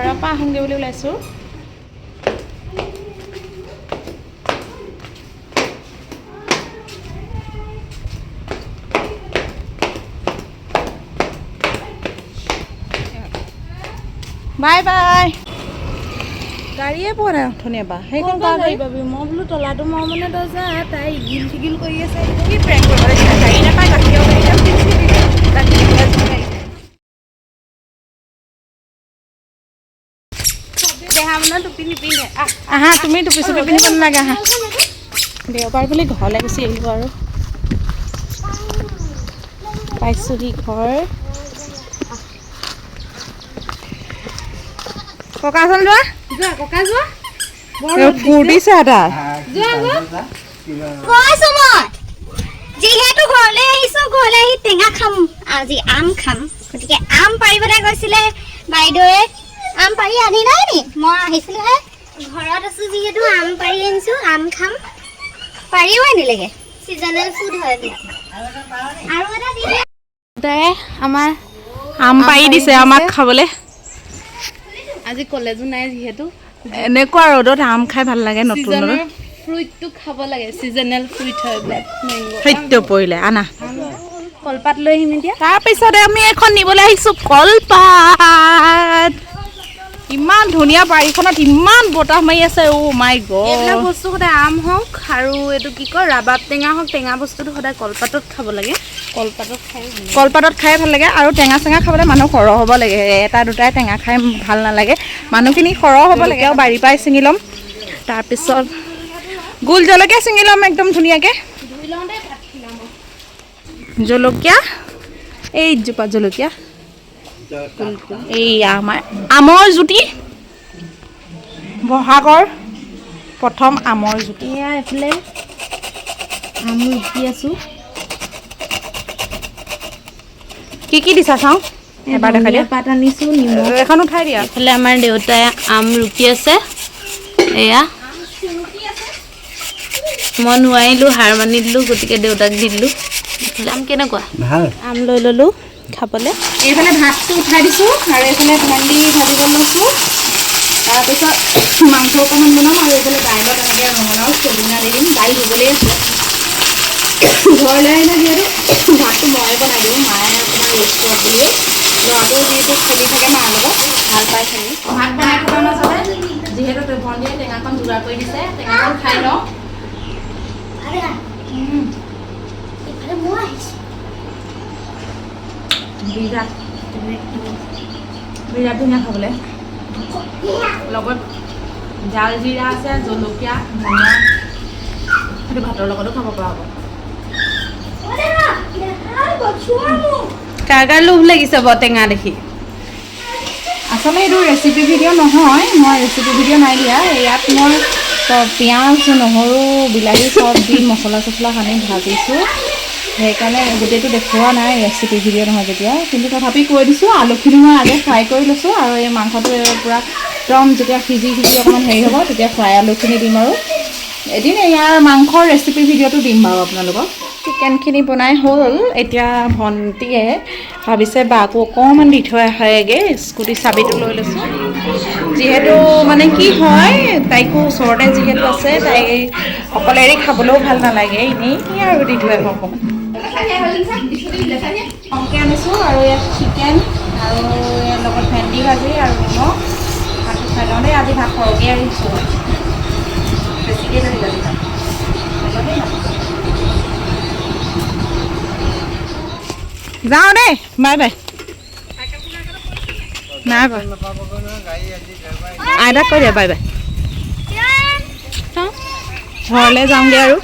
ঘৰৰ পৰা আহোঁগৈ বুলি ওলাইছোঁ। Bye bye. গাড়ীয়ে পোৱা নাই অথনিৰ পৰা। সেইখন গাড়ী পাবি। মই বোলো তলাটো মই মানে তই যা, তাই ইগিল চিগিল কৰি আছে। কি প্ৰেংক কৰিব লাগিছে? গাড়ী নাপায় গাখীৰৰ টুপি নিপিন্ধে। আহা তুমি টুপি চুপি পিন্ধিব নালাগে। আহা দেওবাৰ বুলি ঘৰলৈ গুচি আহিব আৰু পাইছোহি ঘৰ। ককা চল যোৱা যোৱা ককা যোৱা ফুৰ্তিছে এটা কৈছো মই যিহেতু ঘৰলৈ আহিছো ঘৰলৈ আহি টেঙা খাম আজি আম খাম গতিকে আম পাৰিবলৈ গৈছিলে বাইদেৱে আম পাৰি আনি নাই নি মই আহিছিলোহে ঘৰত আছো যিহেতু আম পাৰি আনিছো আম খাম পাৰিও আনিলেগে চিজনেল ফুড হয় আৰু এটা দিলে তাই আমাৰ আম পাৰি দিছে আমাক খাবলৈ। আজি কলেজো নাই যিহেতু এনেকুৱা ৰ'দত আম খাই ভাল লাগে। নতুন ফ্ৰুইটটো খাব লাগে। চিজনেল ফ্ৰুইট হয় এইবিলাক। সত্য পৰিলে আনা কলপাত লৈ আহিম এতিয়া। তাৰপিছতে আমি এখন নিবলৈ আহিছোঁ কলপাত। ইমান ধুনীয়া বাৰীখনত ইমান বতাহ মাৰি আছে। অ' মাই গড। এইবিলাক বস্তু সদায় আম হওক আৰু এইটো কি কয় ৰাবাব টেঙা হওক টেঙা বস্তুটো সদায় কলপাতত খাব লাগে। কলপাতত খাই ভাল লাগে আৰু টেঙা চেঙা খাবলৈ মানুহ সৰহ হ'ব লাগে। এটা দুটাই টেঙা খাই ভাল নালাগে। মানুহখিনি সৰহ হ'ব লাগে। আৰু বাৰীৰ পৰাই ছিঙি ল'ম। তাৰপিছত গোল জলকীয়া ছিঙি ল'ম একদম ধুনীয়াকৈ। জলকীয়া এইজোপা জলকীয়া এই আমাৰ আমৰ জুতি বহাগৰ প্ৰথম আমৰ জুতি। এয়া এইফালে আম ৰুকি আছোঁ। কি কি দিছা চাওঁ এবাৰ দেখাই দিয়া। পাত আনিছোঁ নিমখ এখন উঠাই দিয়া। এইফালে আমাৰ দেউতাই আম ৰুকি আছে। এয়া মই নোৱাৰিলোঁ হাৰ মানি দিলোঁ গতিকে দেউতাক দি দিলোঁ। আম কেনেকুৱা ভাল আম লৈ ল'লোঁ খাবলৈ। এইফালে ভাতটো উঠাই দিছোঁ আৰু এইফালে ভেন্দি ভাজিব লৈছোঁ। তাৰপিছত মাংস অকণমান বনাম আৰু এইফালে দাইলত এনেকৈ ৰঙালাও চবিনা দি দিম। দাইল হ'বলেই আছে। ঘৰলৈ আহিলে যিহেতু ভাতটো ময়ে বনাই দিওঁ। মায়ে অকণমান ৰেষ্ট কৰক বুলি। ল'ৰাটোও যিহেতু খেলি থাকে মাৰ লগত ভাল পাই খেলি। ভাত বনাই থকাৰ মাজতে যিহেতু ভণ্টিয়ে টেঙাখন যোগাৰ কৰি দিছে টেঙাখন খাই লওঁ। বিৰাট বিৰাট ধুনীয়া খাবলৈ। লগত জাল জিৰা আছে জলকীয়া ধনিয়া সেইটো ভাতৰ লগতো খাব পৰা হ'ব। কাৰ কাৰ লোভ লাগিছে বৰ টেঙা দেখি। আচলতে এইটো ৰেচিপি ভিডিঅ' নহয়। মই ৰেচিপি ভিডিঅ' নাই দিয়া। ইয়াত মই পিঁয়াজ নহৰু বিলাহী চব দি মছলা চছলা সানি ভাজিছোঁ। সেইকাৰণে গোটেইটো দেখুওৱা নাই ৰেচিপি ভিডিঅ' নহয় যেতিয়া। কিন্তু তথাপি কৈ দিছোঁ আলুখিনি মই আগে ফ্ৰাই কৰি লৈছোঁ আৰু এই মাংসটো পূৰা একদম যেতিয়া সিজি অকণমান হেৰি হ'ব তেতিয়া ফ্ৰাই আলুখিনি দিম আৰু এদিন ইয়াৰ মাংসৰ ৰেচিপি ভিডিঅ'টো দিম বাৰু আপোনালোকক। চিকেনখিনি বনাই হ'ল। এতিয়া ভণ্টিয়ে ভাবিছে বাকো অকণমান দি থৈ আহেগৈ। স্কুটি চাবিটো লৈ লৈছোঁ যিহেতু মানে কি হয় তাইকো ওচৰতে যিহেতু আছে তাই অকলে এৰি খাবলৈও ভাল নালাগে। এনেই আৰু দি থৈ আহোঁ অকণমান। কমকৈ আনিছোঁ আৰু ইয়াত চিকেন আৰু ইয়াৰ লগত ভেন্দি ভাজি আৰু নিমখ ভাতটো খাই লওঁ দেই। আজি ভাত সৰহকৈ আনিছোঁ বেছিকৈ নাহিলে ভাত যাওঁ দেই। Bye bye. নাই বাই আইতাক কৈ দিয়া বাই বাই। ঘৰলৈ যাওঁগৈ আৰু